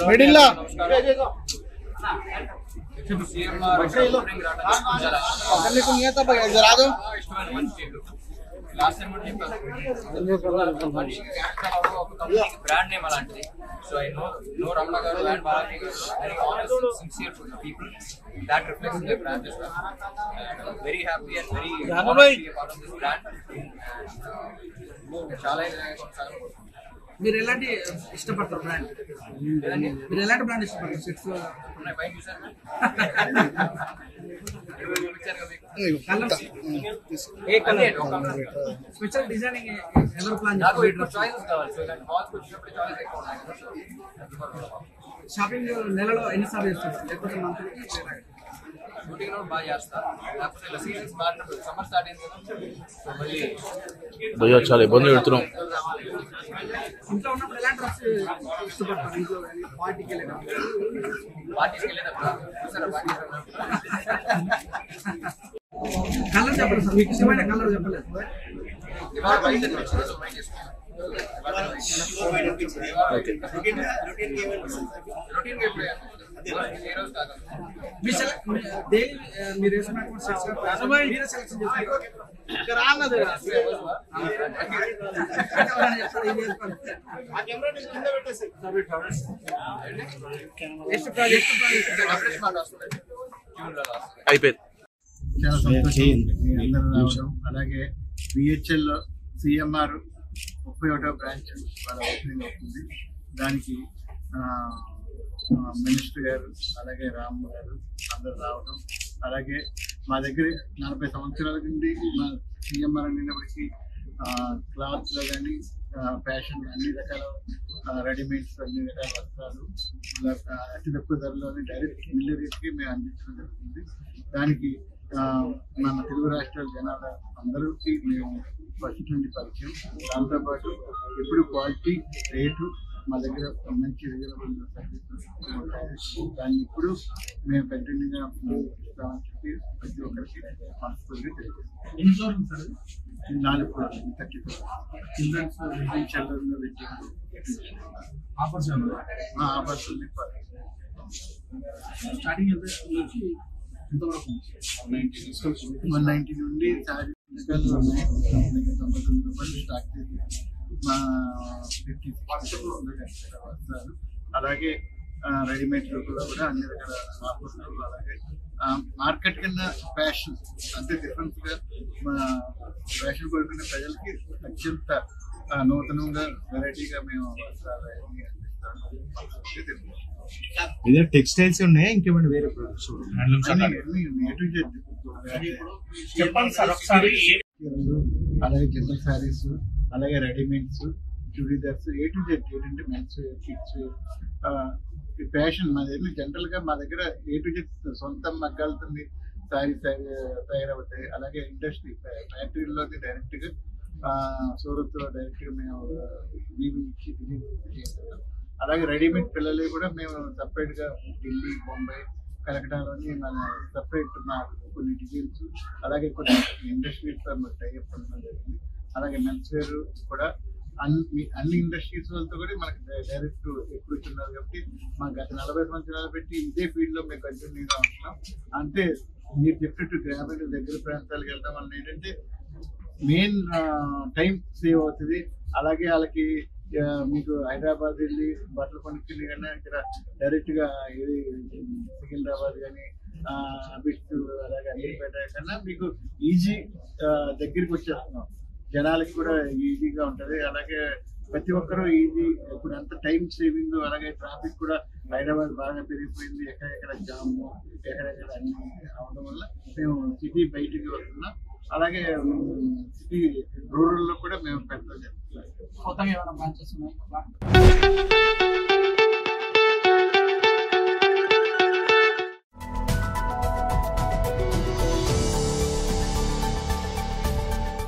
Middle last time brand name అలాంటిది. So I know Ramana గారు and Balaji గారు very honest sincere for the people that reflects their brand as well. And I'm very happy and very honored to be a part of this brand. చాలా మీరు ఎలాంటి ఇష్టపడతారు brand? మీరు ఎలాంటి brand ఇష్టపడతారు? Sets ఉన్నాయి బయట చూసారు స్పెషల్ డిజైనింగ్ ఎవరు ప్లాన్ నాకు ఎక్కువ చాయిసెస్ కావాలి. సో ఇలాంటి మాల్స్ వచ్చినప్పుడు చాయిస్ ఎక్కువ ఉన్నాయి. షాపింగ్ నెలలో ఎన్నిసార్లు చేస్తారు? లేకపోతే మంత్లీ షూటింగ్ కూడా బాగా చేస్తా. లేకపోతే ఇలా సీజన్స్ మారినప్పుడు సమ్మర్ స్టార్ట్ అయింది కదా, సో మళ్ళీ భయ్యా చాలా ఇబ్బందులు పెడుతున్నాం. ఇంట్లో ఉన్నప్పుడు ఎలాంటి డ్రెస్ ఇష్టపడతారు? ఇంట్లో పార్టీకి వెళ్ళేటప్పుడు చూసారా పార్టీ కలర్ చెప్పండి సార్, మీకు ఇష్టమైన కలర్ చెప్పలేదు. ఇవాళ బయట వచ్చింది, సో బయట చేసుకున్నాం. రొటీన్ గా ఏ రోజు కాదు. మీరు వేసుకున్నటువంటి సెలెక్షన్ చేస్తారు. అయిపోయింది. చాలా సంతోషం మీ అందరూ రావడం. అలాగే బిహెచ్ఎల్ సిఎంఆర్ 31వ బ్రాంచ్ వాళ్ళ ఓపెనింగ్ అవుతుంది. దానికి మినిస్టర్ గారు అలాగే రామ్ గారు అందరు రావడం, అలాగే మా దగ్గర 40 సంవత్సరాల నుండి మా సిఎంఆర్ అనేటప్పటికీ క్లాత్లో కానీ ఫ్యాషన్ అన్ని రకాల రెడీమేడ్స్ అన్ని రకాల వస్త్రాలు అతి తక్కువ ధరలోనే డైరెక్ట్ మిల్లరీస్కి మేము అందించడం జరుగుతుంది. దానికి మన తెలుగు రాష్ట్రాల జనాల అందరికీ మేము ఫస్ట్ నుండి పరిచయం. దాంతోపాటు ఎప్పుడు క్వాలిటీ రేటు మా దగ్గర మంచి రీజనబుల్ సర్వీసెస్ ఉంటాయి. దాన్ని ఇప్పుడు మేము కంటిన్యూగా ఇస్తామని చెప్పి ప్రతి ఒక్కరికి మనస్ఫూర్తిగా తెలియజేస్తాం. 4 ఫ్లోర్లు 30 చిల్డ్రన్స్ ఆఫర్స్ ఉంది. స్టార్టింగ్ నుంచి 190 నుండి శారీ 99 రూపాయలు స్టార్ట్ చేసి మా 50 వస్త్రాలు, అలాగే రెడీమేడ్ లో కూడా అన్ని రకాల ఆఫర్లు, అలాగే మార్కెట్ కన్నా ఫ్యాషన్ అంతే డిఫరెన్స్ గా మా ఫ్యాషన్ కోరుకునే ప్రజలకి అత్యంత నూతనంగా వెరైటీగా మేము వస్త్రాలు ఇదే టెక్స్టైల్స్ ఉన్నాయా ఇంకేమైనా వేరే ప్రొడక్ట్స్? చెప్పండి సార్ ఒకసారి. అలాగే జనరల్ శారీస్, అలాగే readymades, churidars, A to Z. ఏంటంటే men's wear, kids wear, fashion మా దగ్గర జనరల్ గా మా దగ్గర ఏ టు జెడ్ సొంత మగ్గాలతో శారీస్ తయారవుతాయి. అలాగే ఇండస్ట్రీ ఫ్యాక్టరీలోకి డైరెక్ట్ గా సూరత్ లో డైరెక్ట్ గా మేము వీవింగ్ ఇచ్చి చేస్తాం. అలాగే రెడీమేడ్ పిల్లలు కూడా మేము సపరేట్ గా ఢిల్లీ, బొంబాయి, కలకటాలోని మన సపరేట్ మా కొన్ని డిజైన్స్, అలాగే కొన్ని ఇండస్ట్రీస్ టైఅప్ ఉండడం జరిగింది. అలాగే మెన్స్ వేర్ కూడా అన్ని ఇండస్ట్రీస్ వాళ్ళతో కూడా మనకి డైరెక్ట్ ఎప్పుడు ఇస్తున్నారు. కాబట్టి మాకు గత 40 సంవత్సరాలు పెట్టి ఇదే ఫీల్డ్ లో మేము కంటిన్యూగా ఉంటున్నాం. అంటే మీరు చెప్పినట్టు గ్రామీణ దగ్గర ప్రాంతాలకు వెళ్ళడం వల్ల ఏంటంటే మెయిన్ టైం సేవ్ అవుతుంది. అలాగే వాళ్ళకి మీకు హైదరాబాద్ వెళ్ళి బట్టలు కొనుక్కుని కన్నా ఇక్కడ డైరెక్ట్ గా సికింద్రాబాద్ కానీ అబిట్స్ అలాగే అమీర్పేట కన్నా మీకు ఈజీ దగ్గరికి వచ్చేస్తున్నాం. జనాలకి కూడా ఈజీగా ఉంటుంది. అలాగే ప్రతి ఒక్కరూ ఈజీ ఇప్పుడు అంత టైం సేవింగ్, అలాగే ట్రాఫిక్ కూడా హైదరాబాద్ బాగా పెరిగిపోయింది. ఎక్కడెక్కడ జాము, ఎక్కడెక్కడ అన్ని అవడం వల్ల మేము సిటీ బయటికి వస్తున్నాం. అలాగే సిటీ రూరల్లో కూడా మేము పెట్టడం జరుగుతుంది.